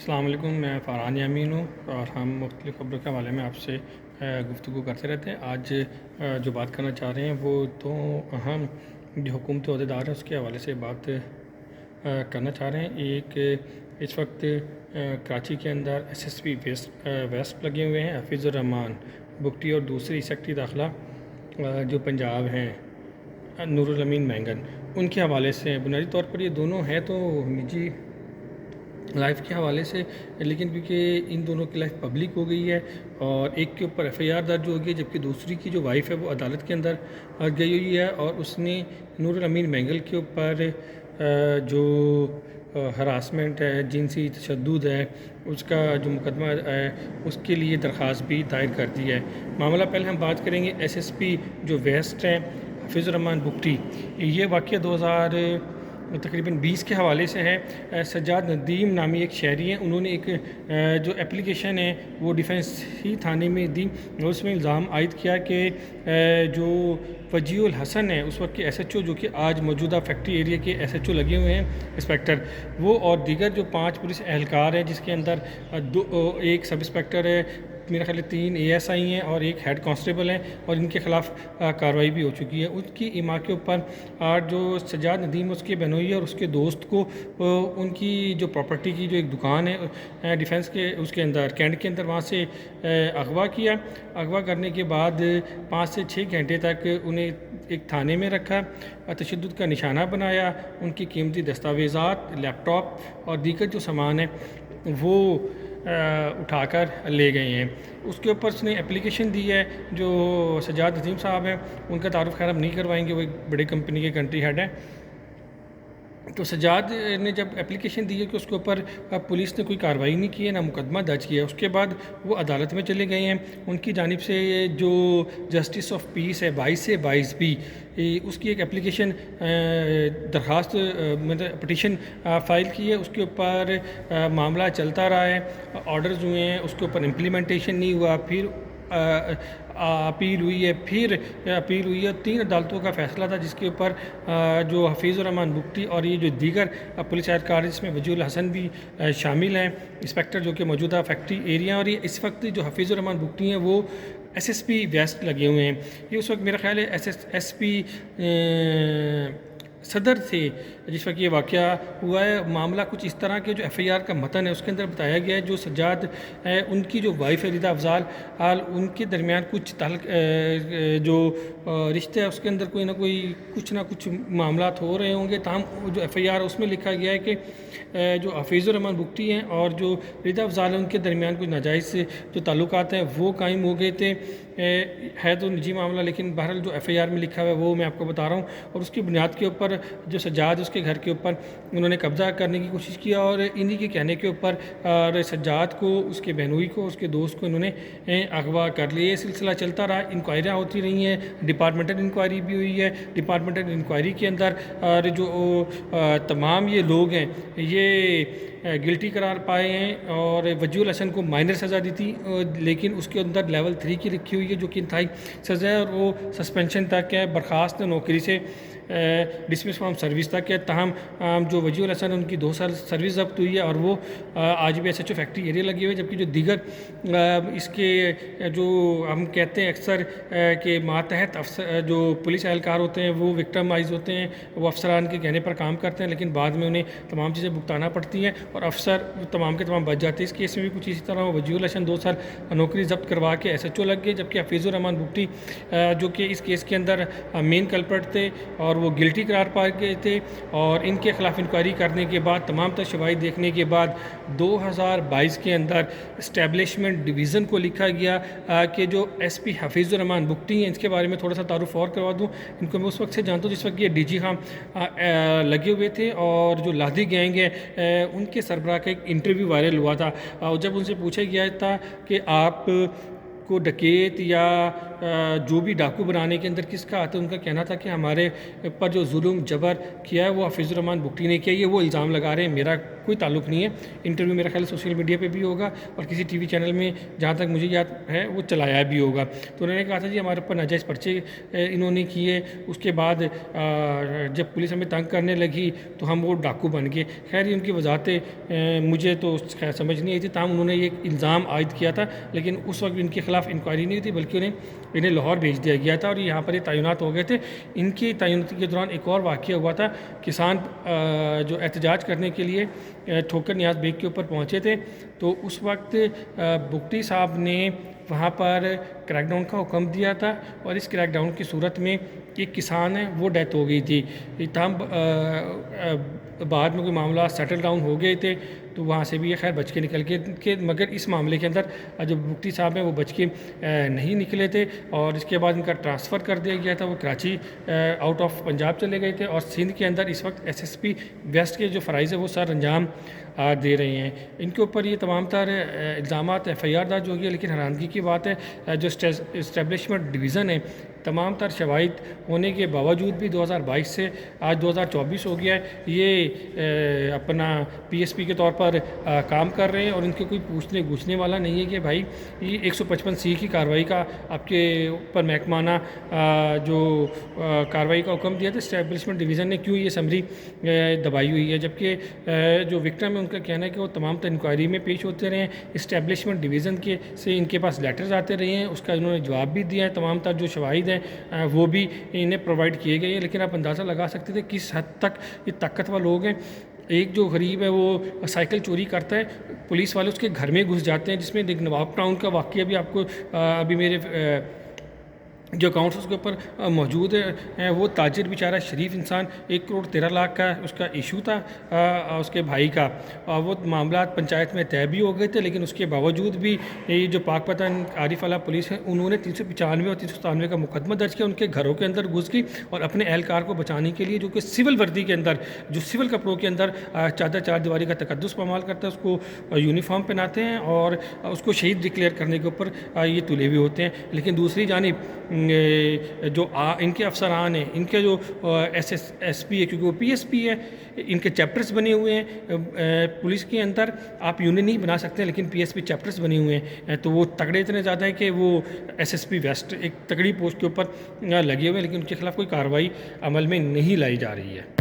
السلام علیکم، میں فارحان یامین ہوں اور ہم مختلف خبروں کے حوالے میں آپ سے گفتگو کرتے رہتے ہیں۔ آج جو بات کرنا چاہ رہے ہیں وہ دو اہم جو حکومتی عہدیدار ہیں اس کے حوالے سے بات کرنا چاہ رہے ہیں۔ ایک اس وقت کراچی کے اندر SSP ویسٹ لگے ہوئے ہیں حفیظ الرحمان بگٹی، اور دوسری سیکرٹری داخلہ جو پنجاب ہیں نور الامین مینگن، ان کے حوالے سے بنیادی طور پر یہ دونوں ہیں تو نجی لائف کے حوالے سے، لیکن کیونکہ ان دونوں کی لائف پبلک ہو گئی ہے اور ایک کے اوپر FIR درج ہو گئی ہے، جبکہ دوسری کی جو وائف ہے وہ عدالت کے اندر گئی ہوئی ہے اور اس نے نور الامین مینگل کے اوپر جو ہراسمنٹ ہے، جنسی تشدد ہے، اس کا جو مقدمہ ہے اس کے لیے درخواست بھی دائر کر دی ہے۔ معاملہ پہلے ہم بات کریں گے SSP جو ویسٹ ہیں حفیظ الرحمان بگٹی، یہ واقعہ 2020 کے حوالے سے ہے۔ سجاد ندیم نامی ایک شہری ہیں، انہوں نے ایک جو اپلیکیشن ہے وہ ڈیفنس ہی تھانے میں دی اور اس میں الزام عائد کیا کہ جو وجیہ الحسن ہے اس وقت کے SHO، جو کہ آج موجودہ فیکٹری ایریا کے SHO لگے ہوئے ہیں انسپیکٹر، وہ اور دیگر جو 5 پولیس اہلکار ہیں، جس کے اندر ایک سب انسپیکٹر ہے، میرے خیال 3 ASI ہیں اور ایک ہیڈ کانسٹیبل ہیں، اور ان کے خلاف کارروائی بھی ہو چکی ہے۔ ان کی اما کے اوپر جو سجاد ندیم اس کے بہنوئی اور اس کے دوست کو ان کی جو پراپرٹی کی جو ایک دکان ہے ڈیفنس کے اس کے اندر کینٹ کے اندر، وہاں سے اغوا کیا۔ اغوا کرنے کے بعد 5 سے 6 گھنٹے تک انہیں ایک تھانے میں رکھا، تشدد کا نشانہ بنایا، ان کی قیمتی دستاویزات، لیپ ٹاپ اور دیگر جو سامان ہے وہ اٹھا کر لے گئے ہیں۔ اس کے اوپر اس نے اپلیکیشن دی ہے۔ جو سجاد ندیم صاحب ہیں ان کا تعارف خیر ہم نہیں کروائیں گے، وہ ایک بڑے کمپنی کے کنٹری ہیڈ ہیں۔ تو سجاد نے جب اپلیکیشن دی ہے کہ اس کے اوپر پولیس نے کوئی کارروائی نہیں کی ہے، نہ مقدمہ درج کیا ہے، اس کے بعد وہ عدالت میں چلے گئے ہیں۔ ان کی جانب سے جو جسٹس آف پیس ہے 22 سے 22B، اس کی ایک اپلیکیشن درخواست پٹیشن فائل کی ہے۔ اس کے اوپر معاملہ چلتا رہا ہے، آرڈرز ہوئے ہیں، اس کے اوپر امپلیمنٹیشن نہیں ہوا، پھر اپیل ہوئی ہے، پھر اپیل ہوئی ہے۔ 3 عدالتوں کا فیصلہ تھا جس کے اوپر جو حفیظ الرحمان بگٹی اور یہ جو دیگر پولیس اہلکار جس میں وجیہ الحسن بھی شامل ہیں انسپیکٹر، جو کہ موجودہ فیکٹری ایریا، اور یہ اس وقت جو حفیظ الرحمان بگٹی ہیں وہ SSP ویسٹ لگے ہوئے ہیں۔ یہ اس وقت میرا خیال ہے SP صدر تھے جس وقت یہ واقعہ ہوا ہے۔ معاملہ کچھ اس طرح کے جو FIR کا متن ہے اس کے اندر بتایا گیا ہے، جو سجاد ہے ان کی جو وائف ہے رضا افضال، ان کے درمیان کچھ جو رشتہ ہے اس کے اندر کوئی نہ کوئی کچھ نہ کچھ معاملات ہو رہے ہوں گے۔ تاہم جو FIR اس میں لکھا گیا ہے کہ جو حفیظ الرحمان بگٹی ہیں اور جو رضا افضال ہیں ان کے درمیان کچھ ناجائز جو تعلقات ہیں وہ قائم ہو گئے تھے۔ ہے تو نجی معاملہ، لیکن بہرحال جو FIR میں لکھا ہوا ہے وہ میں آپ کو بتا رہا ہوں، اور اس کی بنیاد کے اوپر جو سجاد اس کے گھر کے اوپر انہوں نے قبضہ کرنے کی کوشش کیا، اور انہی کے کہنے کے اوپر سجاد کو، اس کے بہنوئی کو، اس کے دوست کو انہوں نے اغوا کر لیا۔ یہ سلسلہ چلتا رہا، انکوائریاں ہوتی رہی ہیں، ڈپارٹمنٹل انکوائری بھی ہوئی ہے۔ ڈپارٹمنٹل انکوائری کے اندر جو تمام یہ لوگ ہیں یہ گلٹی قرار پائے ہیں، اور وجیہ الحسن کو مائنر سزا دی تھی، لیکن اس کے اندر لیول 3 کی رکھی ہوئی ہے جو کہ انتہائی سزا ہے، اور وہ سسپینشن تک ہے، برخاست نوکری سے ڈسمس فرام سروس تک ہے۔ تاہم جو وجیہ الحسن ان کی 2 سال سروس ضبط ہوئی ہے، اور وہ آج بھی SHO فیکٹری ایریا لگے ہوئے، جبکہ جو دیگر اس کے جو ہم کہتے ہیں اکثر کہ ماتحت جو پولیس اہلکار ہوتے ہیں وہ وکٹمائز ہوتے ہیں، وہ افسران کے کہنے پر کام کرتے ہیں، لیکن بعد میں انہیں تمام چیزیں بھگتانا پڑتی ہیں اور افسر تمام کے تمام بچ جاتے ہیں۔ اس کیس میں بھی کچھ اسی طرح وجیہ الحسن 2 سال نوکری ضبط کروا کے SHO لگ گئے، جبکہ حفیظ الرحمان بگٹی جو کہ اس کیس کے اندر مین کلپرٹ تھے اور وہ گلٹی قرار پائے گئے تھے، اور ان کے خلاف انکوائری کرنے کے بعد، تمام تر شواہد دیکھنے کے بعد 2022 کے اندر اسٹیبلشمنٹ ڈویژن کو لکھا گیا کہ جو SP حفیظ الرحمان بگٹی ہیں، اس کے بارے میں تھوڑا سا تعارف اور کروا دوں۔ ان کو میں اس وقت سے جانتا ہوں جس وقت یہ DG خان لگے ہوئے تھے، اور جو لادھی گینگ ہے ان کے سربراہ کا ایک انٹرویو وائرل ہوا تھا، اور جب ان سے پوچھا گیا تھا کہ آپ کو ڈکیت یا جو بھی ڈاکو بنانے کے اندر کس کا آتا ہے، ان کا کہنا تھا کہ ہمارے پر جو ظلم جبر کیا ہے وہ حفیظ الرحمان بگٹی نے کیا، یہ وہ الزام لگا رہے ہیں، میرا کوئی تعلق نہیں ہے۔ انٹرویو میرا خیال سوشل میڈیا پہ بھی ہوگا اور کسی ٹی وی چینل میں جہاں تک مجھے یاد ہے وہ چلایا بھی ہوگا۔ تو انہوں نے کہا تھا جی ہمارے اوپر ناجائز پرچے انہوں نے کیے، اس کے بعد جب پولیس ہمیں تنگ کرنے لگی تو ہم وہ ڈاکو بن گئے۔ خیر یہ ان کی وضاحتیں مجھے تو خیر سمجھ نہیں آئی تھی، تاہم انہوں نے یہ الزام عائد کیا تھا، لیکن اس وقت ان کے خلاف انکوائری نہیں تھی بلکہ انہیں لاہور بھیج دیا گیا تھا اور یہاں پر یہ تعینات ہو گئے تھے۔ ان کی تعیناتی کے دوران ایک اور واقعہ ہوا تھا، کسان جو احتجاج کرنے کے لیے ٹھوکر نیاز بیگ کے اوپر پہنچے تھے، تو اس وقت بگٹی صاحب نے وہاں پر کریک ڈاؤن کا حکم دیا تھا اور اس کریک ڈاؤن کی صورت میں ایک کسان ہے وہ ڈیتھ ہو گئی تھی۔ تاہم بعد میں کوئی معاملہ سیٹل ڈاؤن ہو گئے تھے تو وہاں سے بھی یہ خیر بچ کے نکل کے، مگر اس معاملے کے اندر جو بگٹی صاحب ہیں وہ بچ کے نہیں نکلے تھے اور اس کے بعد ان کا ٹرانسفر کر دیا گیا تھا، وہ کراچی آؤٹ آف پنجاب چلے گئے تھے اور سندھ کے اندر اس وقت ایس ایس پی ویسٹ کے جو فرائض ہے وہ سر انجام دے رہے ہیں۔ ان کے اوپر یہ تمام تر الزامات ایف آئی آر درج ہو گیا، لیکن حیرانگی کی بات ہے جو اسٹیبلشمنٹ ڈویژن ہے تمام تر شواہد ہونے کے باوجود بھی 2022 سے آج 2024 ہو گیا ہے، یہ اپنا پی ایس پی کے طور پر کام کر رہے ہیں اور ان کے کوئی پوچھنے گوچھنے والا نہیں ہے کہ بھائی یہ 155C کی کارروائی کا آپ کے اوپر محکمانہ جو کارروائی کا حکم دیا تھا اسٹیبلشمنٹ ڈویژن نے، کیوں یہ سمری دبائی ہوئی ہے، جبکہ جو وکٹم ہے ان کا کہنا ہے کہ وہ تمام تر انکوائری میں پیش ہوتے رہے ہیں، اسٹیبلشمنٹ ڈویژن کے سے ان کے پاس لیٹرز آتے رہے ہیں، اس کا انہوں نے جواب بھی دیا ہے، تمام تر جو شواہد ہیں وہ بھی انہیں پرووائڈ کیے گئے ہیں، لیکن آپ اندازہ لگا سکتے تھے کس حد تک یہ طاقتور لوگ ہیں۔ ایک جو غریب ہے وہ سائیکل چوری کرتا ہے، پولیس والے اس کے گھر میں گھس جاتے ہیں، جس میں ایک نواب ٹاؤن کا واقعہ بھی آپ کو ابھی میرے جو اکاؤنٹس اس کے اوپر موجود ہے، وہ تاجر بیچارہ شریف انسان 1,13,00,000 کا اس کا ایشو تھا اس کے بھائی کا، وہ معاملات پنچایت میں طے بھی ہو گئے تھے، لیکن اس کے باوجود بھی یہ جو پاک پتن عارف والا پولیس ہے انہوں نے 395 اور 397 کا مقدمہ درج کیا، ان کے گھروں کے اندر گھس گئی اور اپنے اہلکار کو بچانے کے لیے جو کہ سول وردی کے اندر، جو سول کپڑوں کے اندر چادر چار دیواری کا تقدس پامال کرتا ہے، اس کو یونیفارم پہناتے ہیں اور اس کو شہید ڈکلیئر کرنے کے اوپر یہ تلے ہوئے ہوتے ہیں۔ لیکن دوسری جانب جو ان کے افسران ہیں، ان کے جو ایس پی ہے، کیونکہ وہ پی ایس پی ہے، ان کے چیپٹرز بنے ہوئے ہیں پولیس کے اندر، آپ یونین نہیں بنا سکتے لیکن پی ایس پی چیپٹرز بنے ہوئے ہیں، تو وہ تگڑے اتنے زیادہ ہیں کہ وہ ایس ایس پی ویسٹ ایک تگڑی پوسٹ کے اوپر لگے ہوئے ہیں، لیکن ان کے خلاف کوئی کارروائی عمل میں نہیں لائی جا رہی ہے۔